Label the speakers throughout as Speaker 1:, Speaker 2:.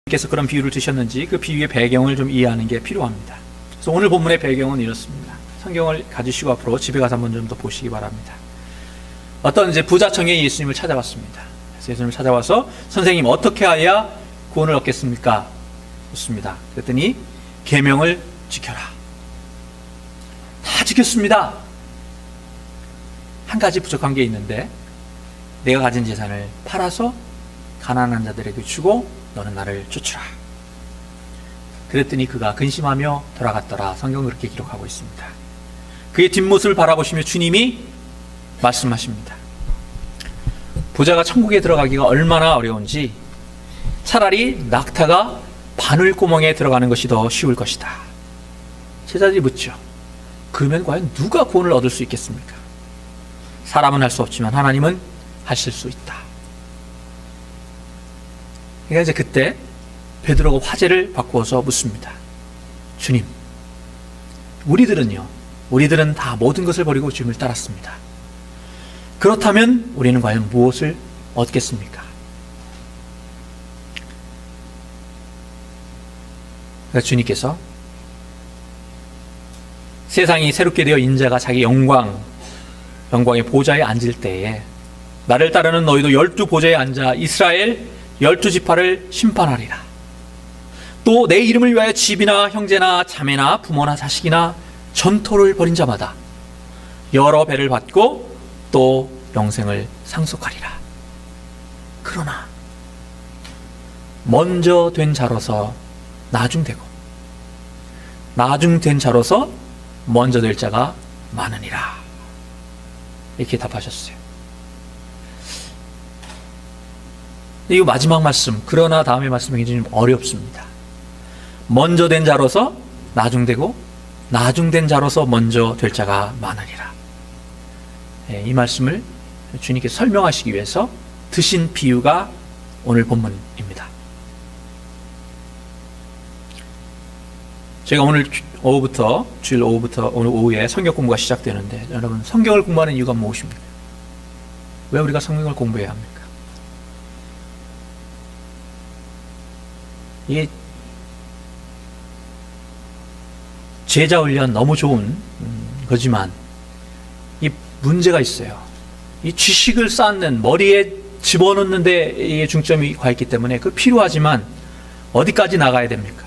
Speaker 1: 께서 그런 비유를 드셨는지 그 비유의 배경을 좀 이해하는 게 필요합니다. 그래서 오늘 본문의 배경은 이렇습니다. 성경을 가지시고 앞으로 집에 가서 한번 좀 더 보시기 바랍니다. 어떤 이제 부자청에 예수님을 찾아왔습니다. 그래서 예수님을 찾아와서 선생님 어떻게 해야 구원을 얻겠습니까? 묻습니다. 그랬더니 계명을 지켜라. 다 지켰습니다. 한 가지 부족한 게 있는데 내가 가진 재산을 팔아서 가난한 자들에게 주고 너는 나를 쫓으라. 그랬더니 그가 근심하며 돌아갔더라. 성경은 그렇게 기록하고 있습니다. 그의 뒷모습을 바라보시며 주님이 말씀하십니다. 부자가 천국에 들어가기가 얼마나 어려운지 차라리 낙타가 바늘구멍에 들어가는 것이 더 쉬울 것이다. 제자들이 묻죠. 그러면 과연 누가 구원을 얻을 수 있겠습니까? 사람은 할 수 없지만 하나님은 하실 수 있다. 그러니까 이제 그때 베드로가 화제를 바꾸어서 묻습니다. 주님, 우리들은 다 모든 것을 버리고 주님을 따랐습니다. 그렇다면 우리는 과연 무엇을 얻겠습니까? 그러니까 주님께서 세상이 새롭게 되어 인자가 자기 영광의 보좌에 앉을 때에 나를 따르는 너희도 12보좌에 앉아 이스라엘 12지파를 심판하리라. 또 내 이름을 위하여 집이나 형제나 자매나 부모나 자식이나 전토를 벌인 자마다 여러 배를 받고 또 영생을 상속하리라. 그러나 먼저 된 자로서 나중되고 나중된 자로서 먼저 될 자가 많으니라. 이렇게 답하셨어요. 이 마지막 말씀, 그러나 다음의 말씀이 굉장히 어렵습니다. 먼저 된 자로서 나중되고 나중된 자로서 먼저 될 자가 많으리라. 이 말씀을 주님께 설명하시기 위해서 드신 비유가 오늘 본문입니다. 제가 오늘 주일 오후부터 오늘 오후에 성경 공부가 시작되는데 여러분 성경을 공부하는 이유가 무엇입니까? 왜 우리가 성경을 공부해야 합니까? 이게 제자 훈련 너무 좋은 거지만 이 문제가 있어요. 이 지식을 쌓는 머리에 집어넣는 데 중점이 가 있기 때문에 그 필요하지만 어디까지 나가야 됩니까?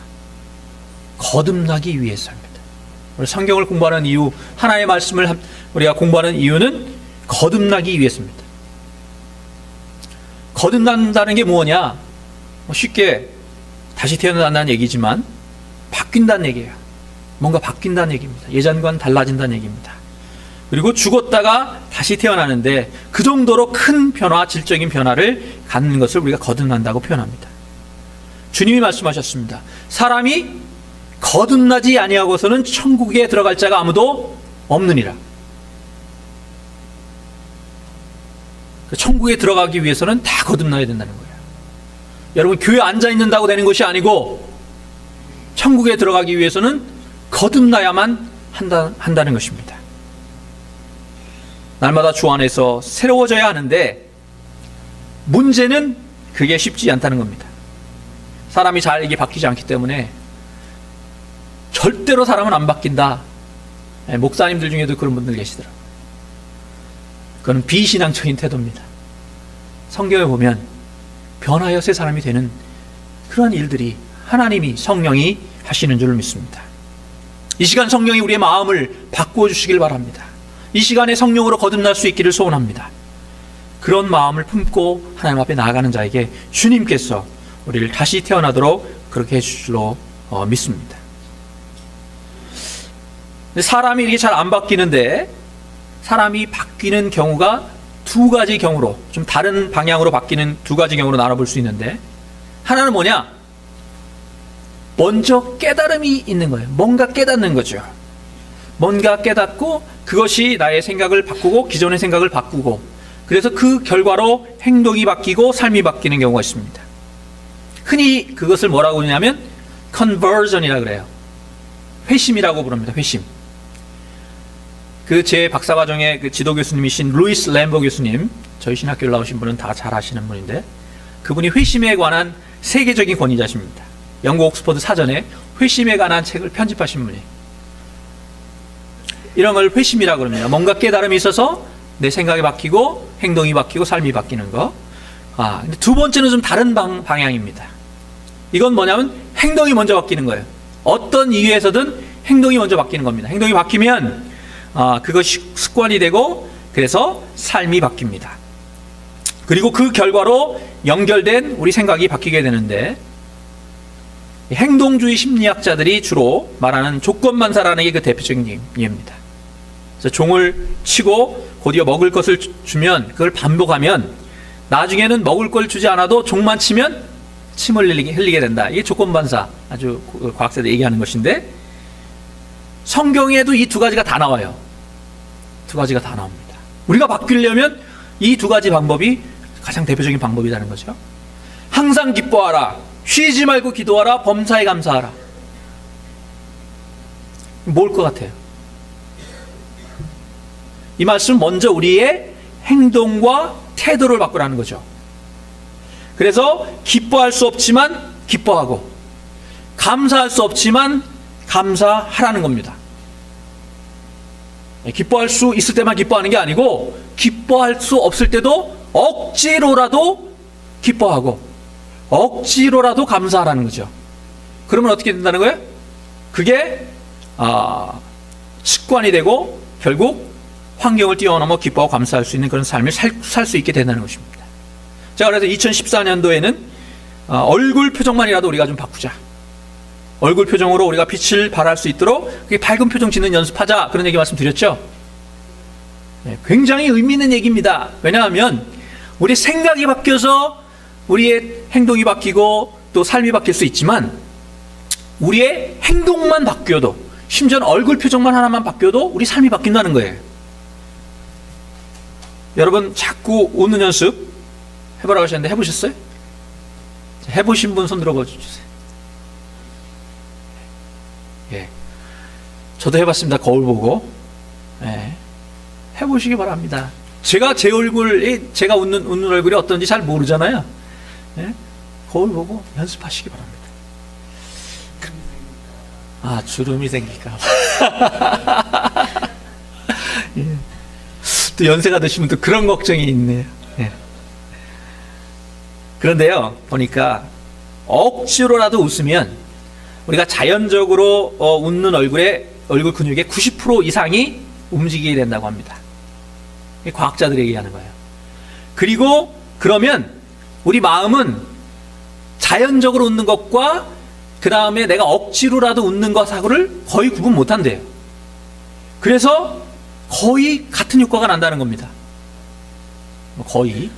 Speaker 1: 거듭나기 위해서입니다. 우리 성경을 공부하는 이유, 하나의 말씀을 우리가 공부하는 이유는 거듭나기 위해서입니다. 거듭난다는 게 뭐냐? 쉽게 다시 태어난다는 얘기지만 바뀐다는 얘기예요. 뭔가 바뀐다는 얘기입니다. 예전과는 달라진다는 얘기입니다. 그리고 죽었다가 다시 태어나는데 그 정도로 큰 변화, 질적인 변화를 갖는 것을 우리가 거듭난다고 표현합니다. 주님이 말씀하셨습니다. 사람이 거듭나지 아니하고서는 천국에 들어갈 자가 아무도 없느니라. 천국에 들어가기 위해서는 다 거듭나야 된다는 거예요. 여러분 교회에 앉아있는다고 되는 것이 아니고 천국에 들어가기 위해서는 거듭나야만 한다는 것입니다. 날마다 주 안에서 새로워져야 하는데 문제는 그게 쉽지 않다는 겁니다. 사람이 잘 이게 바뀌지 않기 때문에 절대로 사람은 안 바뀐다. 목사님들 중에도 그런 분들 계시더라고요. 그건 비신앙적인 태도입니다. 성경에 보면 변하여 새 사람이 되는 그런 일들이 하나님이 성령이 하시는 줄 믿습니다. 이 시간 성령이 우리의 마음을 바꾸어 주시길 바랍니다. 이 시간에 성령으로 거듭날 수 있기를 소원합니다. 그런 마음을 품고 하나님 앞에 나아가는 자에게 주님께서 우리를 다시 태어나도록 그렇게 해주실 줄로 믿습니다. 사람이 이렇게 잘 안 바뀌는데 사람이 바뀌는 경우가 두 가지 경우로 좀 다른 방향으로 바뀌는 두 가지 경우로 나눠볼 수 있는데 하나는 뭐냐? 먼저 깨달음이 있는 거예요. 뭔가 깨닫는 거죠. 뭔가 깨닫고 그것이 나의 생각을 바꾸고 기존의 생각을 바꾸고 그래서 그 결과로 행동이 바뀌고 삶이 바뀌는 경우가 있습니다. 흔히 그것을 뭐라고 하냐면 conversion이라고 그래요. 회심이라고 부릅니다. 회심. 그 제 박사과정의 그 지도 교수님이신 루이스 램보 교수님, 저희 신학교를 나오신 분은 다 잘 아시는 분인데 그분이 회심에 관한 세계적인 권위자십니다. 영국 옥스퍼드 사전에 회심에 관한 책을 편집하신 분이. 이런 걸 회심이라고 그럽니다. 뭔가 깨달음이 있어서 내 생각이 바뀌고 행동이 바뀌고 삶이 바뀌는 거. 근데 두 번째는 좀 다른 방향입니다. 이건 뭐냐면 행동이 먼저 바뀌는 거예요. 어떤 이유에서든 행동이 먼저 바뀌는 겁니다. 행동이 바뀌면 그것이 습관이 되고 그래서 삶이 바뀝니다. 그리고 그 결과로 연결된 우리 생각이 바뀌게 되는데, 행동주의 심리학자들이 주로 말하는 조건반사라는 게 그 대표적인 예입니다. 그래서 종을 치고 곧이어 먹을 것을 주면 그걸 반복하면 나중에는 먹을 걸 주지 않아도 종만 치면 침을 흘리게 된다. 이게 조건반사, 아주 과학자들이 얘기하는 것인데, 성경에도 이 두 가지가 다 나와요. 두 가지가 다 나옵니다. 우리가 바뀌려면 이 두 가지 방법이 가장 대표적인 방법이라는 거죠. 항상 기뻐하라, 쉬지 말고 기도하라, 범사에 감사하라. 뭘 것 같아요? 이 말씀 먼저 우리의 행동과 태도를 바꾸라는 거죠. 그래서 기뻐할 수 없지만 기뻐하고, 감사할 수 없지만 감사하라는 겁니다. 기뻐할 수 있을 때만 기뻐하는 게 아니고, 기뻐할 수 없을 때도 억지로라도 기뻐하고 억지로라도 감사하라는 거죠. 그러면 어떻게 된다는 거예요? 그게 습관이 되고 결국 환경을 뛰어넘어 기뻐하고 감사할 수 있는 그런 삶을 살 수 있게 된다는 것입니다. 자, 그래서 2014년도에는 얼굴 표정만이라도 우리가 좀 바꾸자. 얼굴 표정으로 우리가 빛을 발할 수 있도록 밝은 표정 짓는 연습하자. 그런 얘기 말씀드렸죠. 굉장히 의미 있는 얘기입니다. 왜냐하면 우리 생각이 바뀌어서 우리의 행동이 바뀌고 또 삶이 바뀔 수 있지만, 우리의 행동만 바뀌어도, 심지어는 얼굴 표정만 하나만 바뀌어도 우리 삶이 바뀐다는 거예요. 여러분 자꾸 웃는 연습 해보라고 하셨는데 해보셨어요? 해보신 분 손 들어봐 주세요. 예, 저도 해봤습니다. 거울 보고. 예, 해보시기 바랍니다. 제가 제 얼굴이, 제가 웃는 얼굴이 어떤지 잘 모르잖아요. 예? 거울 보고 연습하시기 바랍니다. 주름이 생길까 봐. 예. 또 연세가 드시면 또 그런 걱정이 있네요. 예. 그런데요, 보니까 억지로라도 웃으면 우리가 자연적으로 웃는 얼굴 근육의 90% 이상이 움직이게 된다고 합니다. 과학자들이 얘기하는 거예요. 그리고 그러면 우리 마음은 자연적으로 웃는 것과 그 다음에 내가 억지로라도 웃는 것하고를 거의 구분 못한대요. 그래서 거의 같은 효과가 난다는 겁니다. 거의.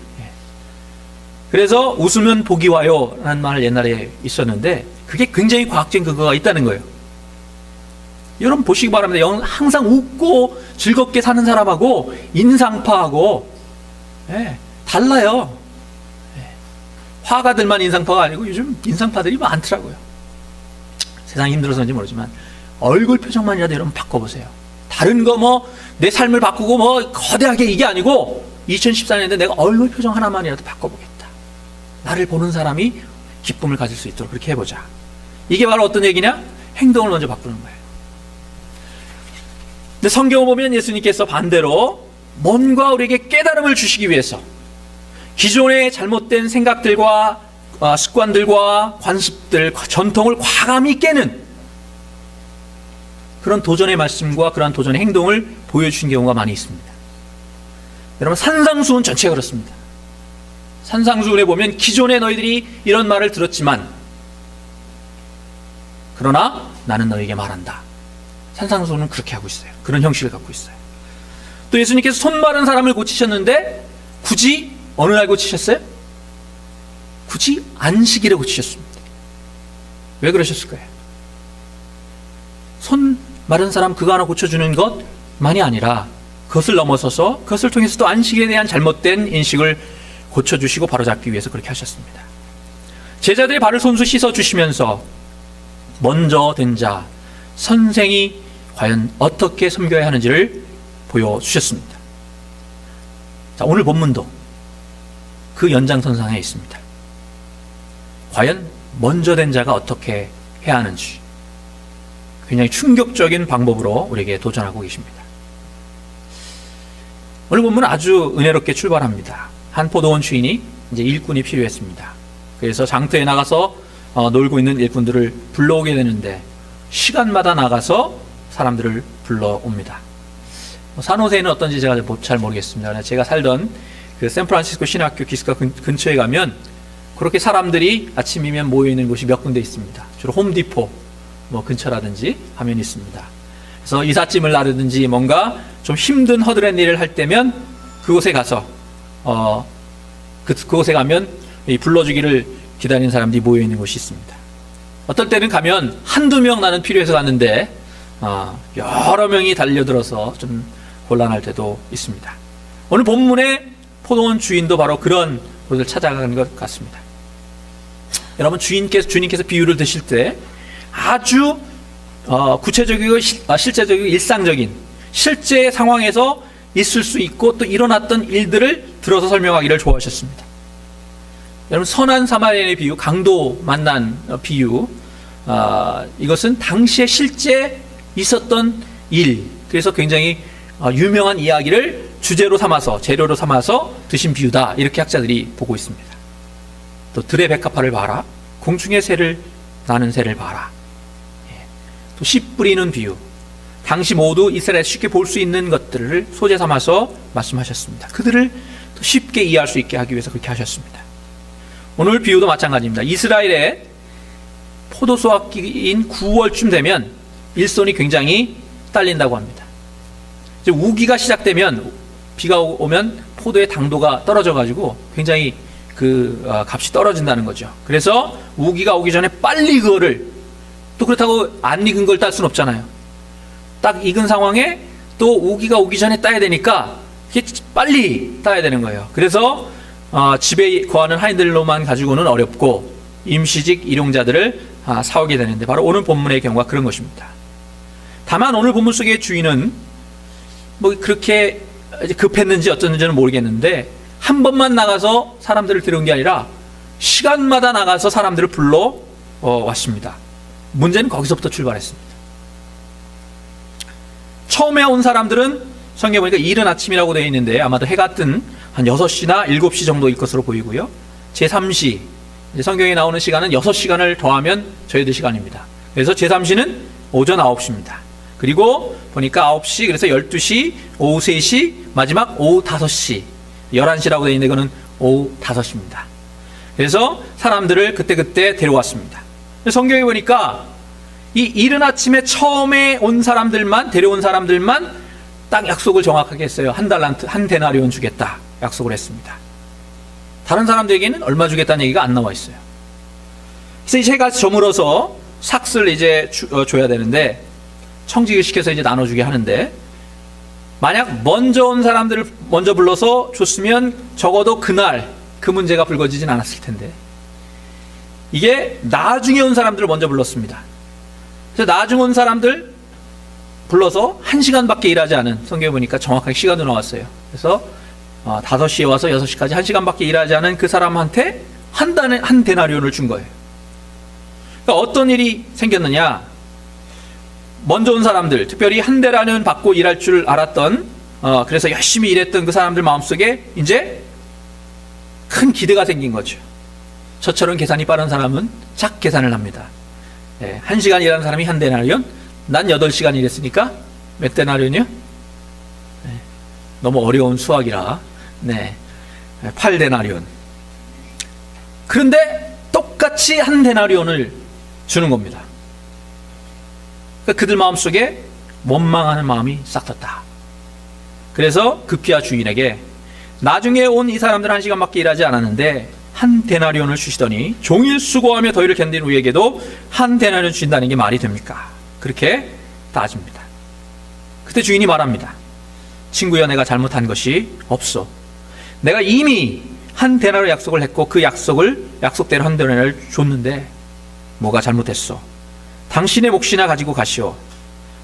Speaker 1: 그래서 웃으면 복이 와요 라는 말 옛날에 있었는데, 그게 굉장히 과학적인 근거가 있다는 거예요. 여러분 보시기 바랍니다. 항상 웃고 즐겁게 사는 사람하고 인상파하고 달라요. 화가들만 인상파가 아니고 요즘 인상파들이 많더라고요. 세상이 힘들어서인지 모르지만 얼굴 표정만이라도 여러분 바꿔보세요. 다른 거 내 삶을 바꾸고 거대하게 이게 아니고 2014년인데 내가 얼굴 표정 하나만이라도 바꿔보겠다. 나를 보는 사람이 기쁨을 가질 수 있도록 그렇게 해보자. 이게 바로 어떤 얘기냐? 행동을 먼저 바꾸는 거예요. 근데 성경을 보면 예수님께서 반대로 뭔가 우리에게 깨달음을 주시기 위해서 기존의 잘못된 생각들과 습관들과 관습들, 전통을 과감히 깨는 그런 도전의 말씀과 그런 도전의 행동을 보여주신 경우가 많이 있습니다. 여러분 산상수훈 전체가 그렇습니다. 산상수훈에 보면 기존에 너희들이 이런 말을 들었지만 그러나 나는 너에게 말한다. 산상수훈은 그렇게 하고 있어요. 그런 형식을 갖고 있어요. 또 예수님께서 손 마른 사람을 고치셨는데 굳이 어느 날 고치셨어요? 굳이 안식일에 고치셨습니다. 왜 그러셨을까요? 손 마른 사람 그거 하나 고쳐주는 것만이 아니라 그것을 넘어서서 그것을 통해서 또 안식에 대한 잘못된 인식을 고쳐주시고 바로잡기 위해서 그렇게 하셨습니다. 제자들의 발을 손수 씻어주시면서 먼저 된 자 선생이 과연 어떻게 섬겨야 하는지를 보여주셨습니다. 자, 오늘 본문도 그 연장선상에 있습니다. 과연 먼저 된 자가 어떻게 해야 하는지 굉장히 충격적인 방법으로 우리에게 도전하고 계십니다. 오늘 본문은 아주 은혜롭게 출발합니다. 한 포도원 주인이 이제 일꾼이 필요했습니다. 그래서 장터에 나가서 놀고 있는 일꾼들을 불러오게 되는데 시간마다 나가서 사람들을 불러옵니다. 산호세는 어떤지 제가 잘 모르겠습니다. 제가 살던 그 샌프란시스코 신학교 기숙사 근처에 가면 그렇게 사람들이 아침이면 모여있는 곳이 몇 군데 있습니다. 주로 홈디포 근처라든지 하면 있습니다. 그래서 이삿짐을 나르든지 뭔가 좀 힘든 허드렛 일을 할 때면 그곳에 가서 그곳에 가면 이 불러주기를 기다리는 사람들이 모여있는 곳이 있습니다. 어떨 때는 가면 한두 명 나는 필요해서 갔는데 여러 명이 달려들어서 좀 곤란할 때도 있습니다. 오늘 본문의 포도원 주인도 바로 그런 곳을 찾아가는 것 같습니다. 여러분 주님께서 비유를 드실 때 아주 구체적이고 실제적이고 일상적인 실제 상황에서 있을 수 있고 또 일어났던 일들을 들어서 설명하기를 좋아하셨습니다. 여러분 선한 사마리아인의 비유, 강도 만난 비유, 이것은 당시에 실제 있었던 일, 그래서 굉장히 유명한 이야기를 주제로 삼아서 재료로 삼아서 드신 비유다, 이렇게 학자들이 보고 있습니다. 또 들의 백합화를 봐라, 공중의 새를 나는 새를 봐라, 또 씨 뿌리는 비유, 당시 모두 이스라엘에 쉽게 볼 수 있는 것들을 소재 삼아서 말씀하셨습니다. 그들을 또 쉽게 이해할 수 있게 하기 위해서 그렇게 하셨습니다. 오늘 비유도 마찬가지입니다. 이스라엘의 포도수확기인 9월쯤 되면 일손이 굉장히 딸린다고 합니다. 이제 우기가 시작되면 비가 오면 포도의 당도가 떨어져가지고 굉장히 그 값이 떨어진다는 거죠. 그래서 우기가 오기 전에 빨리 그거를, 또 그렇다고 안 익은 걸 딸 수는 없잖아요. 딱 익은 상황에 또 우기가 오기 전에 따야 되니까 이게 빨리 따야 되는 거예요. 그래서 집에 거하는 하인들로만 가지고는 어렵고 임시직 일용자들을 사오게 되는데 바로 오늘 본문의 경우가 그런 것입니다. 다만 오늘 본문 속의 주인은 그렇게 급했는지 어쩌는지는 모르겠는데 한 번만 나가서 사람들을 데려온 게 아니라 시간마다 나가서 사람들을 불러 왔습니다. 문제는 거기서부터 출발했습니다. 처음에 온 사람들은 성경에 보니까 이른 아침이라고 되어 있는데 아마도 해가 뜬 한 6시나 7시 정도일 것으로 보이고요. 제3시, 성경에 나오는 시간은 6시간을 더하면 저희들 시간입니다. 그래서 제3시는 오전 9시입니다. 그리고 보니까 9시, 그래서 12시, 오후 3시, 마지막 오후 5시, 11시라고 되어 있는데 그거는 오후 5시입니다. 그래서 사람들을 그때그때 데려왔습니다. 성경에 보니까 이 이른 아침에 처음에 온 사람들만, 데려온 사람들만 딱 약속을 정확하게 했어요. 한 달란트, 한 데나리온 주겠다 약속을 했습니다. 다른 사람들에게는 얼마 주겠다는 얘기가 안 나와 있어요. 그래서 이제 해가 저물어서 삭스를 이제 줘야 되는데 청직을 시켜서 이제 나눠주게 하는데 만약 먼저 온 사람들을 먼저 불러서 줬으면 적어도 그날 그 문제가 불거지진 않았을 텐데 이게 나중에 온 사람들을 먼저 불렀습니다. 그래서 나중에 온 사람들 불러서 1시간밖에 일하지 않은, 성경에 보니까 정확하게 시간도 나왔어요. 그래서 5시에 와서 6시까지 1시간밖에 일하지 않은 그 사람한테 한 데나리온을 준 거예요. 그러니까 어떤 일이 생겼느냐, 먼저 온 사람들, 특별히 한 데나리온 받고 일할 줄 알았던, 그래서 열심히 일했던 그 사람들 마음속에 이제 큰 기대가 생긴 거죠. 저처럼 계산이 빠른 사람은 작 계산을 합니다. 1시간 일하는 사람이 한 데나리온, 난 8시간 일했으니까 몇 데나리온이요? 너무 어려운 수학이라 8데나리온. 그런데 똑같이 한 데나리온을 주는 겁니다. 그러니까 그들 마음속에 원망하는 마음이 싹 텄다. 그래서 급기야 주인에게 나중에 온 이 사람들 1시간밖에 일하지 않았는데 한 데나리온을 주시더니 종일 수고하며 더위를 견딘 우리에게도 한 데나리온 주신다는 게 말이 됩니까? 그렇게 따집니다. 그때 주인이 말합니다. 친구여, 내가 잘못한 것이 없소. 내가 이미 한 데나리온 약속을 했고 그 약속대로 한 데나리온을 줬는데 뭐가 잘못했소? 당신의 몫이나 가지고 가시오.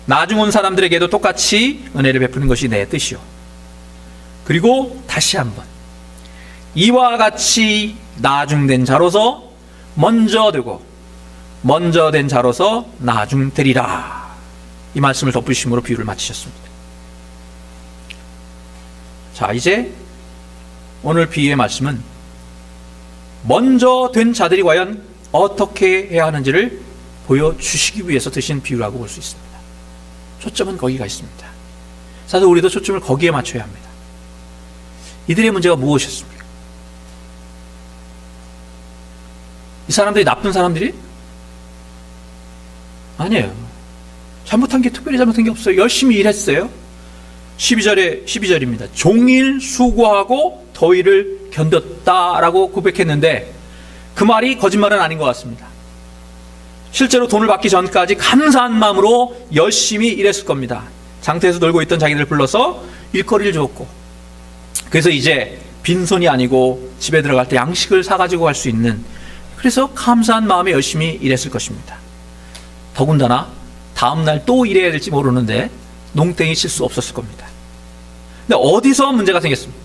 Speaker 1: 나중 온 사람들에게도 똑같이 은혜를 베푸는 것이 내 뜻이오. 그리고 다시 한번 이와 같이 나중된 자로서 먼저 되고 먼저 된 자로서 나중 되리라. 이 말씀을 덧붙이심으로 비유를 마치셨습니다. 자, 이제 오늘 비유의 말씀은 먼저 된 자들이 과연 어떻게 해야 하는지를 보여주시기 위해서 드신 비유라고 볼 수 있습니다. 초점은 거기가 있습니다. 사실 우리도 초점을 거기에 맞춰야 합니다. 이들의 문제가 무엇이었습니까? 이 사람들이 나쁜 사람들이? 아니에요. 잘못한 게 특별히 잘못한 게 없어요. 열심히 일했어요. 12절입니다. 종일 수고하고 더위를 견뎠다라고 고백했는데 그 말이 거짓말은 아닌 것 같습니다. 실제로 돈을 받기 전까지 감사한 마음으로 열심히 일했을 겁니다. 장터에서 놀고 있던 자기들 불러서 일거리를 주었고, 그래서 이제 빈손이 아니고 집에 들어갈 때 양식을 사가지고 갈 수 있는, 그래서 감사한 마음에 열심히 일했을 것입니다. 더군다나 다음날 또 일해야 될지 모르는데 농땡이 칠 수 없었을 겁니다. 근데 어디서 문제가 생겼습니까?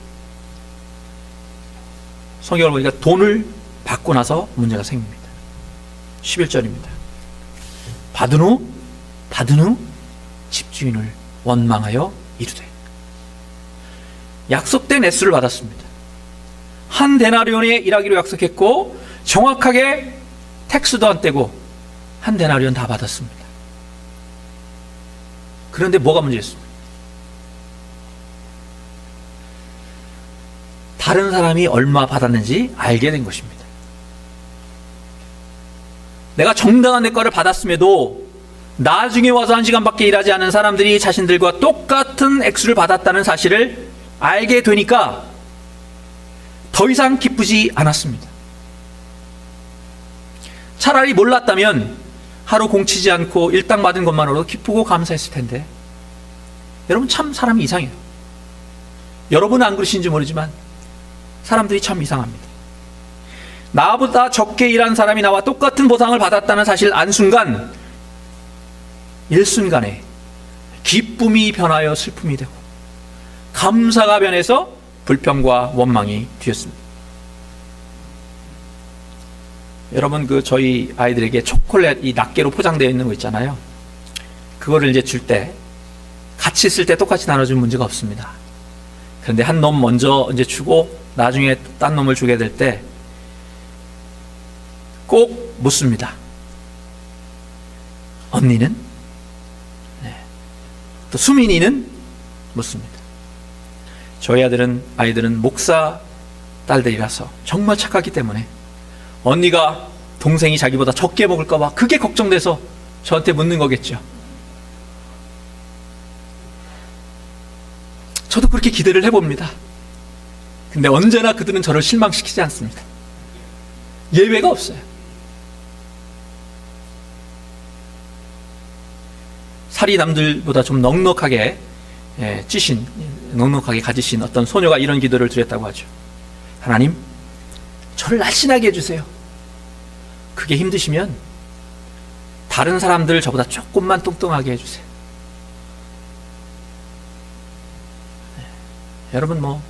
Speaker 1: 성경을 보니까 돈을 받고 나서 문제가 생깁니다. 11절입니다. 받은 후 집주인을 원망하여 이르되. 약속된 액수를 받았습니다. 한 데나리온에 일하기로 약속했고 정확하게 택스도 안 떼고 한 데나리온 다 받았습니다. 그런데 뭐가 문제였습니까? 다른 사람이 얼마 받았는지 알게 된 것입니다. 내가 정당한 대가를 받았음에도 나중에 와서 1시간밖에 일하지 않은 사람들이 자신들과 똑같은 액수를 받았다는 사실을 알게 되니까 더 이상 기쁘지 않았습니다. 차라리 몰랐다면 하루 공치지 않고 일당 받은 것만으로도 기쁘고 감사했을 텐데, 여러분 참 사람이 이상해요. 여러분은 안 그러신지 모르지만 사람들이 참 이상합니다. 나보다 적게 일한 사람이 나와 똑같은 보상을 받았다는 사실 안 순간, 일순간에 기쁨이 변하여 슬픔이 되고 감사가 변해서 불평과 원망이 되었습니다. 여러분 저희 아이들에게 초콜릿 이 낱개로 포장되어 있는 거 있잖아요. 그거를 이제 줄 때 같이 쓸 때 똑같이 나눠주면 문제가 없습니다. 그런데 한 놈 먼저 이제 주고 나중에 딴 놈을 주게 될 때 꼭 묻습니다. 언니는? 네. 또 수민이는? 묻습니다. 저희 아이들은 목사 딸들이라서 정말 착하기 때문에 언니가 동생이 자기보다 적게 먹을까봐 그게 걱정돼서 저한테 묻는 거겠죠. 저도 그렇게 기대를 해봅니다. 근데 언제나 그들은 저를 실망시키지 않습니다. 예외가 없어요. 살이 남들보다 좀 넉넉하게 넉넉하게 가지신 어떤 소녀가 이런 기도를 드렸다고 하죠. 하나님, 저를 날씬하게 해주세요. 그게 힘드시면 다른 사람들 저보다 조금만 뚱뚱하게 해주세요. 여러분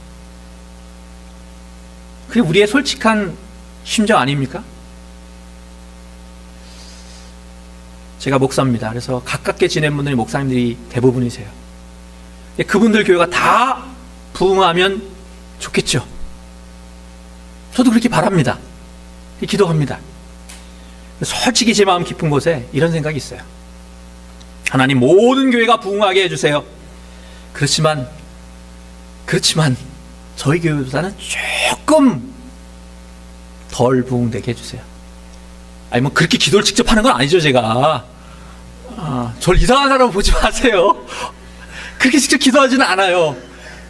Speaker 1: 그게 우리의 솔직한 심정 아닙니까? 제가 목사입니다. 그래서 가깝게 지낸 분들이 목사님들이 대부분이세요. 그분들 교회가 다 부흥하면 좋겠죠. 저도 그렇게 바랍니다. 기도합니다. 솔직히 제 마음 깊은 곳에 이런 생각이 있어요. 하나님, 모든 교회가 부흥하게 해주세요. 그렇지만 저희 교회보다는 조금 덜 부흥되게 해주세요. 아니 그렇게 기도를 직접 하는 건 아니죠. 제가 저를 이상한 사람 보지 마세요. 그렇게 직접 기도하지는 않아요.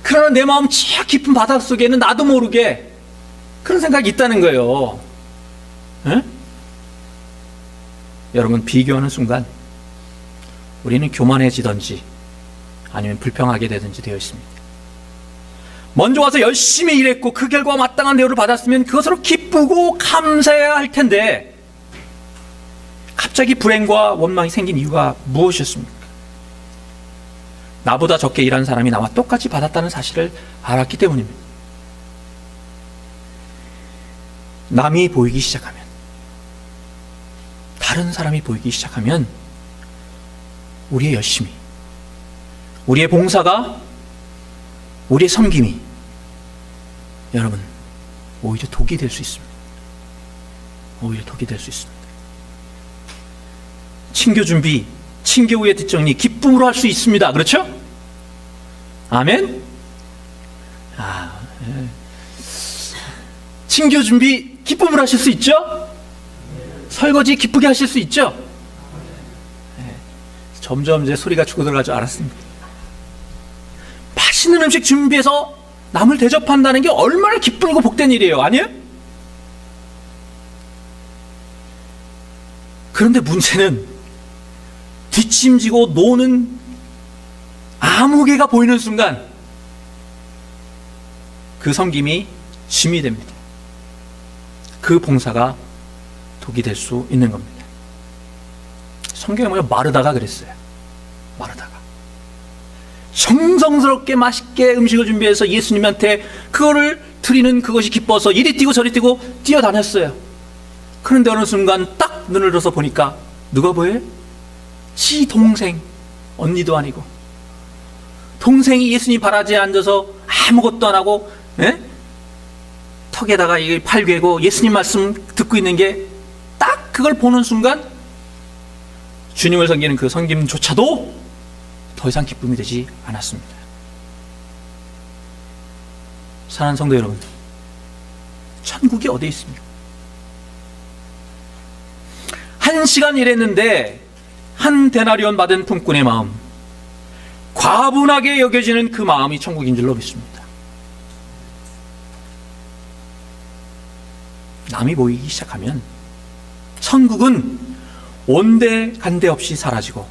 Speaker 1: 그러나 내 마음 저 깊은 바닷속에는 나도 모르게 그런 생각이 있다는 거예요. 에? 여러분, 비교하는 순간 우리는 교만해지든지 아니면 불평하게 되든지 되어 있습니다. 먼저 와서 열심히 일했고 그 결과 마땅한 대우를 받았으면 그것으로 기쁘고 감사해야 할 텐데 갑자기 불행과 원망이 생긴 이유가 무엇이었습니까? 나보다 적게 일한 사람이 나와 똑같이 받았다는 사실을 알았기 때문입니다. 남이 보이기 시작하면 다른 사람이 보이기 시작하면 우리의 열심이, 우리의 봉사가, 우리의 섬김이 여러분 오히려 독이 될 수 있습니다. 오히려 독이 될 수 있습니다. 친교 준비, 친교 후의 뒷정리 기쁨으로 할 수 있습니다. 그렇죠? 아멘? 친교 준비 기쁨으로 하실 수 있죠? 설거지 기쁘게 하실 수 있죠? 점점 이제 소리가 죽어들어갈 줄 알았습니다. 맛있는 음식 준비해서 남을 대접한다는 게 얼마나 기쁘고 복된 일이에요. 아니에요? 그런데 문제는 뒷짐지고 노는 아무개가 보이는 순간 그 섬김이 짐이 됩니다. 그 봉사가 독이 될 수 있는 겁니다. 성경에 보면 마르다가 그랬어요. 마르다가 정성스럽게 맛있게 음식을 준비해서 예수님한테 그거를 드리는 그것이 기뻐서 이리 뛰고 저리 뛰고 뛰어다녔어요. 그런데 어느 순간 딱 눈을 들어서 보니까 누가 보여요? 지 동생, 언니도 아니고 동생이 예수님 바라지에 앉아서 아무것도 안 하고 턱에다가 팔 괴고 예수님 말씀 듣고 있는 게 딱 그걸 보는 순간 주님을 섬기는 그 섬김조차도 더 이상 기쁨이 되지 않았습니다. 사랑하는 성도 여러분, 천국이 어디에 있습니까? 1시간 일했는데 한 데나리온 받은 품꾼의 마음, 과분하게 여겨지는 그 마음이 천국인 줄로 믿습니다. 남이 보이기 시작하면 천국은 온데간데 없이 사라지고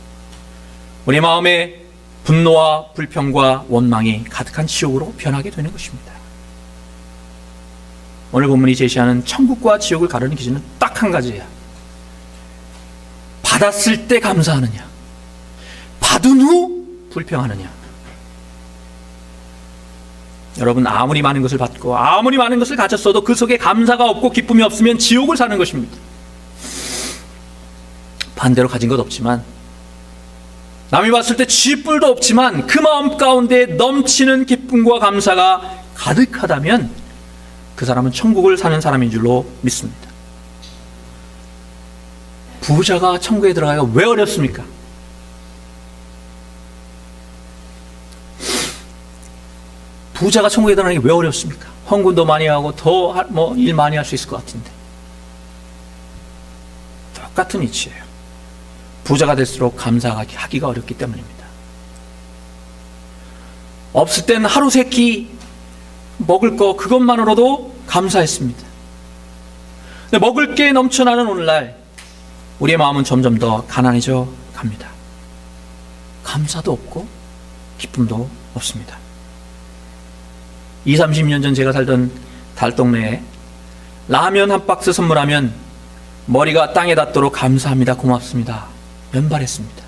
Speaker 1: 우리 마음에 분노와 불평과 원망이 가득한 지옥으로 변하게 되는 것입니다. 오늘 본문이 제시하는 천국과 지옥을 가르는 기준은 딱 한 가지예요. 받았을 때 감사하느냐, 받은 후 불평하느냐. 여러분, 아무리 많은 것을 받고 아무리 많은 것을 가졌어도 그 속에 감사가 없고 기쁨이 없으면 지옥을 사는 것입니다. 반대로 가진 것 없지만, 남이 봤을 때 쥐뿔도 없지만 그 마음 가운데 넘치는 기쁨과 감사가 가득하다면 그 사람은 천국을 사는 사람인 줄로 믿습니다. 부자가 천국에 들어가기가 왜 어렵습니까? 부자가 천국에 들어가는 게 왜 어렵습니까? 헌금도 많이 하고 더 일 많이 할 수 있을 것 같은데. 똑같은 이치예요. 부자가 될수록 감사하기가 어렵기 때문입니다. 없을 땐 하루 세 끼 먹을 거 그것만으로도 감사했습니다. 근데 먹을 게 넘쳐나는 오늘날 우리의 마음은 점점 더 가난해져 갑니다. 감사도 없고 기쁨도 없습니다. 20, 30년 전 제가 살던 달동네에 라면 한 박스 선물하면 머리가 땅에 닿도록 감사합니다, 고맙습니다 연발했습니다.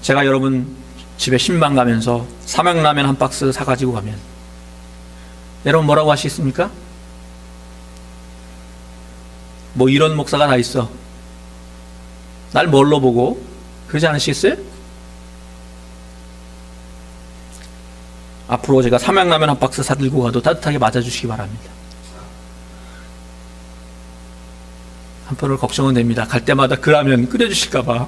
Speaker 1: 제가 여러분 집에 신방 가면서 삼양라면 한 박스 사가지고 가면 여러분 뭐라고 하시겠습니까? 뭐 이런 목사가 다 있어, 날 뭘로 보고, 그러지 않으시겠어요? 앞으로 제가 삼양라면 한 박스 사들고 가도 따뜻하게 맞아주시기 바랍니다. 한편으로 걱정은 됩니다. 갈 때마다 그 라면 끓여주실까봐.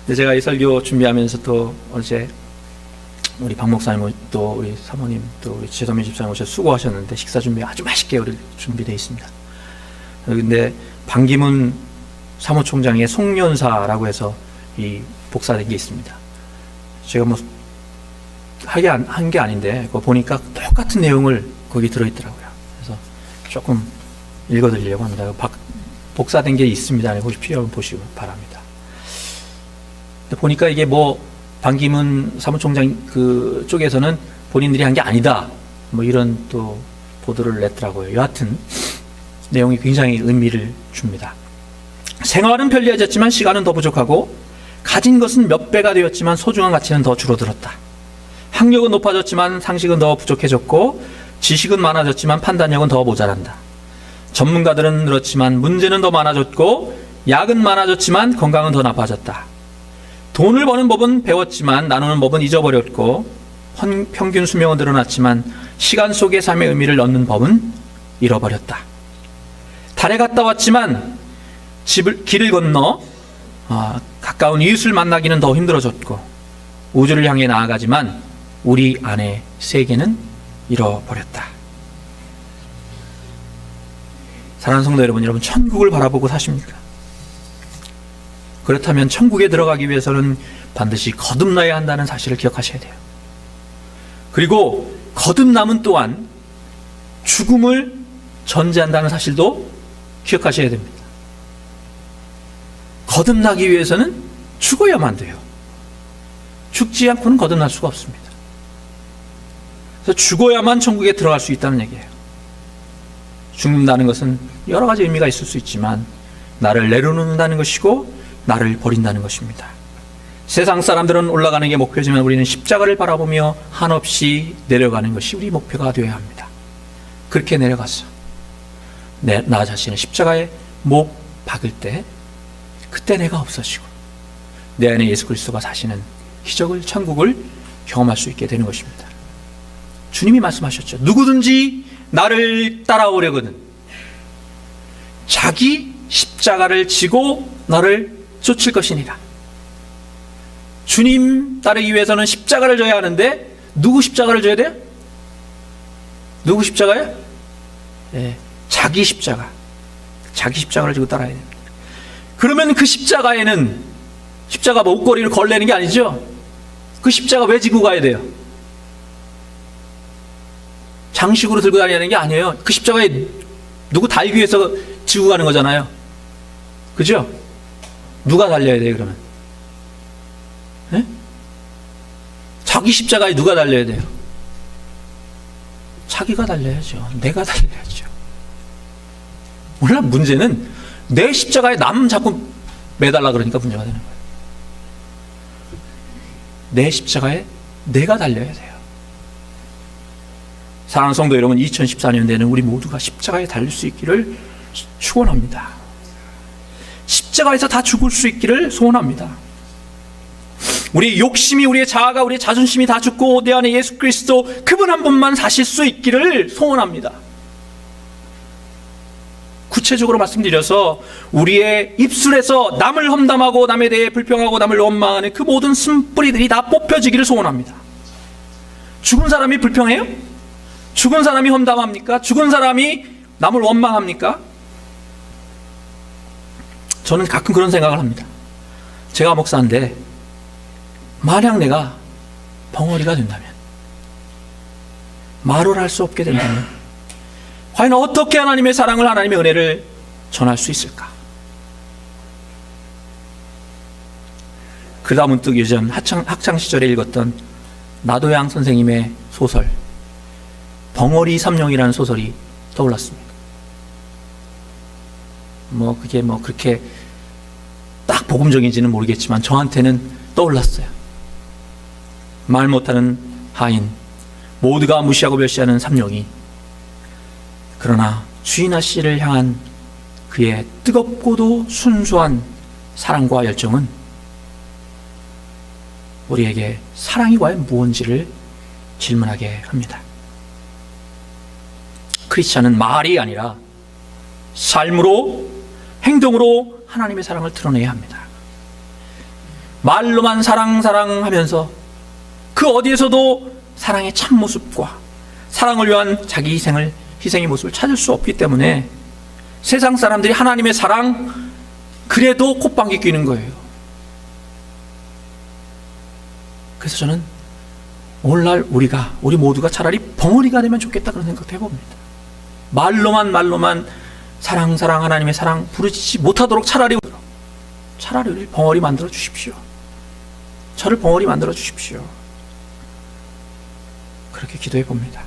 Speaker 1: 근데 제가 이 설교 준비하면서 또 어제 우리 박 목사님, 또 우리 사모님, 또 우리 최선미 집사님 오셔서 수고하셨는데 식사 준비 아주 맛있게 우리 준비되어 있습니다. 근데 반기문 사무총장의 송년사라고 해서 이 복사된 게 있습니다. 제가 뭐 한 게 아닌데 그거 보니까 똑같은 내용을 거기 들어있더라고요. 그래서 조금 읽어드리려고 합니다. 복사된 게 있습니다. 혹시 필요하면 보시기 바랍니다. 근데 보니까 이게 뭐 반기문 사무총장 그 쪽에서는 본인들이 한 게 아니다, 뭐 이런 또 보도를 냈더라고요. 여하튼 내용이 굉장히 의미를 줍니다. 생활은 편리해졌지만 시간은 더 부족하고, 가진 것은 몇 배가 되었지만 소중한 가치는 더 줄어들었다. 학력은 높아졌지만 상식은 더 부족해졌고, 지식은 많아졌지만 판단력은 더 모자란다. 전문가들은 늘었지만 문제는 더 많아졌고 약은 많아졌지만 건강은 더 나빠졌다. 돈을 버는 법은 배웠지만 나누는 법은 잊어버렸고 평균 수명은 늘어났지만 시간 속의 삶의 의미를 얻는 법은 잃어버렸다. 달에 갔다 왔지만 길을 건너 가까운 이웃을 만나기는 더 힘들어졌고 우주를 향해 나아가지만 우리 안의 세계는 잃어버렸다. 사랑하는 성도 여러분 천국을 바라보고 사십니까? 그렇다면 천국에 들어가기 위해서는 반드시 거듭나야 한다는 사실을 기억하셔야 돼요. 그리고 거듭남은 또한 죽음을 전제한다는 사실도 기억하셔야 됩니다. 거듭나기 위해서는 죽어야만 돼요. 죽지 않고는 거듭날 수가 없습니다. 그래서 죽어야만 천국에 들어갈 수 있다는 얘기예요. 죽는다는 것은 여러 가지 의미가 있을 수 있지만 나를 내려놓는다는 것이고 나를 버린다는 것입니다. 세상 사람들은 올라가는 게 목표지만 우리는 십자가를 바라보며 한없이 내려가는 것이 우리 목표가 되어야 합니다. 그렇게 내려가서 나 자신을 십자가에 못 박을 때 그때 내가 없어지고 내 안에 예수 그리스도가 사시는 기적을 천국을 경험할 수 있게 되는 것입니다. 주님이 말씀하셨죠. 누구든지 나를 따라오려거든 자기 십자가를 지고 나를 쫓을 것이니라. 주님 따르기 위해서는 십자가를 져야 하는데 누구 십자가를 져야 돼요? 누구 십자가요? 네, 자기 십자가. 자기 십자가를 지고 따라야 됩니다. 그러면 그 십자가에는 십자가 목걸이를 걸레는 게 아니죠. 그 십자가 왜 지고 가야 돼요? 장식으로 들고 다니는 게 아니에요. 그 십자가에 누구 달기 위해서 지고 가는 거잖아요. 그죠? 누가 달려야 돼요 그러면? 네? 자기 십자가에 누가 달려야 돼요? 자기가 달려야죠. 내가 달려야죠. 오늘 문제는 내 십자가에 남 자꾸 매달라 그러니까 문제가 되는 거예요. 내 십자가에 내가 달려야 돼요. 사랑하는 성도 여러분, 2014년대는 우리 모두가 십자가에 달릴 수 있기를 축원합니다. 십자가에서 다 죽을 수 있기를 소원합니다. 우리의 욕심이, 우리의 자아가, 우리의 자존심이 다 죽고 내 안에 예수 그리스도 그분 한 분만 사실 수 있기를 소원합니다. 구체적으로 말씀드려서 우리의 입술에서 남을 험담하고 남에 대해 불평하고 남을 원망하는 그 모든 쓴뿌리들이 다 뽑혀지기를 소원합니다. 죽은 사람이 불평해요? 죽은 사람이 험담합니까? 죽은 사람이 남을 원망합니까? 저는 가끔 그런 생각을 합니다. 제가 목사인데 만약 내가 벙어리가 된다면, 말을 할 수 없게 된다면 과연 어떻게 하나님의 사랑을, 하나님의 은혜를 전할 수 있을까? 그러다 문득 예전 학창시절에 읽었던 나도양 선생님의 소설 벙어리 삼룡이라는 소설이 떠올랐습니다. 그게 그렇게 딱 복음적인지는 모르겠지만 저한테는 떠올랐어요. 말 못하는 하인, 모두가 무시하고 멸시하는 삼룡이 그러나 주인아 씨를 향한 그의 뜨겁고도 순수한 사랑과 열정은 우리에게 사랑이 과연 무엇인지를 질문하게 합니다. 크리스찬은 말이 아니라 삶으로, 행동으로 하나님의 사랑을 드러내야 합니다. 말로만 사랑하면서 그 어디에서도 사랑의 참모습과 사랑을 위한 자기 희생의 모습을 찾을 수 없기 때문에 세상 사람들이 하나님의 사랑 그래도 콧방귀 뀌는 거예요. 그래서 저는 오늘날 우리 모두가 차라리 벙어리가 되면 좋겠다 그런 생각도 해봅니다. 말로만 사랑 하나님의 사랑 부르짖지 못하도록 차라리 우리 벙어리 만들어 주십시오. 저를 벙어리 만들어 주십시오. 그렇게 기도해 봅니다.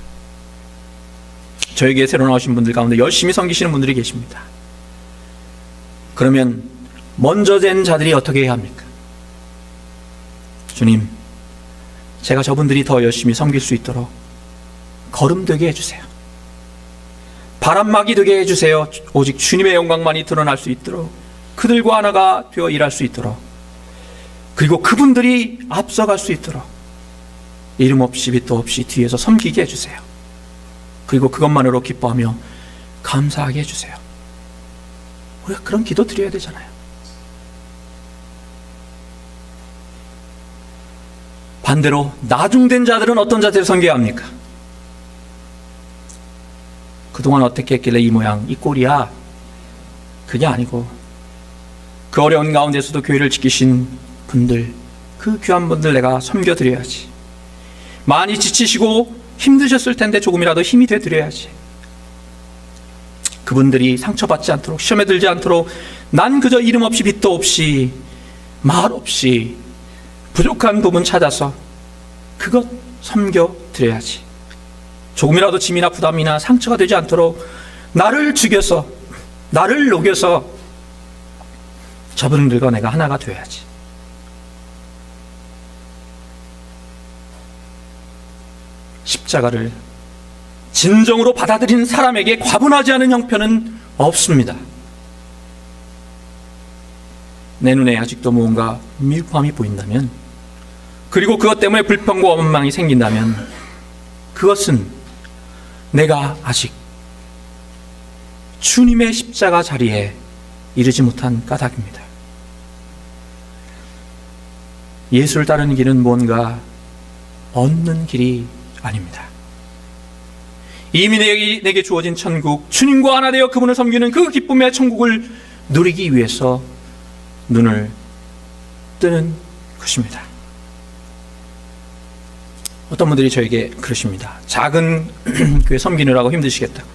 Speaker 1: 저에게 새로 나오신 분들 가운데 열심히 섬기시는 분들이 계십니다. 그러면 먼저 된 자들이 어떻게 해야 합니까? 주님, 제가 저분들이 더 열심히 섬길 수 있도록 거름되게 해주세요. 바람막이 되게 해주세요. 오직 주님의 영광만이 드러날 수 있도록, 그들과 하나가 되어 일할 수 있도록, 그리고 그분들이 앞서갈 수 있도록 이름 없이 빛도 없이 뒤에서 섬기게 해주세요. 그리고 그것만으로 기뻐하며 감사하게 해주세요. 우리가 그런 기도 드려야 되잖아요. 반대로 나중된 자들은 어떤 자들을 섬겨야 합니까? 그동안 어떻게 했길래 이 모양 이 꼴이야? 그게 아니고 그 어려운 가운데서도 교회를 지키신 분들, 그 귀한 분들 내가 섬겨드려야지. 많이 지치시고 힘드셨을 텐데 조금이라도 힘이 되드려야지. 그분들이 상처받지 않도록, 시험에 들지 않도록 난 그저 이름 없이 빛도 없이 말 없이 부족한 부분 찾아서 그것 섬겨드려야지. 조금이라도 짐이나 부담이나 상처가 되지 않도록 나를 죽여서, 나를 녹여서 저분들과 내가 하나가 되어야지. 십자가를 진정으로 받아들이는 사람에게 과분하지 않은 형편은 없습니다. 내 눈에 아직도 무언가 미흡함이 보인다면, 그리고 그것 때문에 불평과 원망이 생긴다면 그것은 내가 아직 주님의 십자가 자리에 이르지 못한 까닭입니다. 예수를 따르는 길은 뭔가 얻는 길이 아닙니다. 이미 내게 주어진 천국, 주님과 하나 되어 그분을 섬기는 그 기쁨의 천국을 누리기 위해서 눈을 뜨는 것입니다. 어떤 분들이 저에게 그러십니다. 작은 교회 섬기느라고 힘드시겠다고.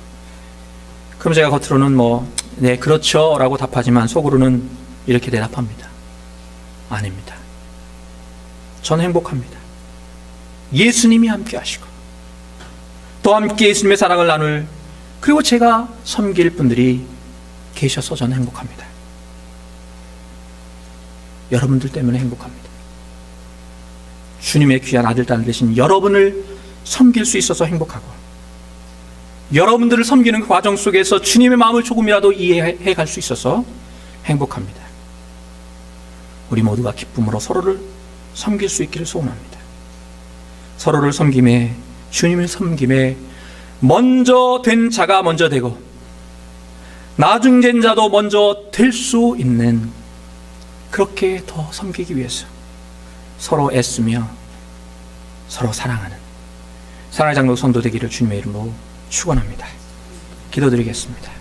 Speaker 1: 그럼 제가 겉으로는 네, 그렇죠 라고 답하지만 속으로는 이렇게 대답합니다. 아닙니다. 저는 행복합니다. 예수님이 함께 하시고 또 함께 예수님의 사랑을 나눌, 그리고 제가 섬길 분들이 계셔서 저는 행복합니다. 여러분들 때문에 행복합니다. 주님의 귀한 아들, 딸 되신 여러분을 섬길 수 있어서 행복하고, 여러분들을 섬기는 그 과정 속에서 주님의 마음을 조금이라도 이해해 갈 수 있어서 행복합니다. 우리 모두가 기쁨으로 서로를 섬길 수 있기를 소원합니다. 서로를 섬김에, 주님을 섬김에 먼저 된 자가 먼저 되고 나중된 자도 먼저 될 수 있는, 그렇게 더 섬기기 위해서 서로 애쓰며 서로 사랑하는 사랑의 장로 선도 되기를 주님의 이름으로 축원합니다. 기도드리겠습니다.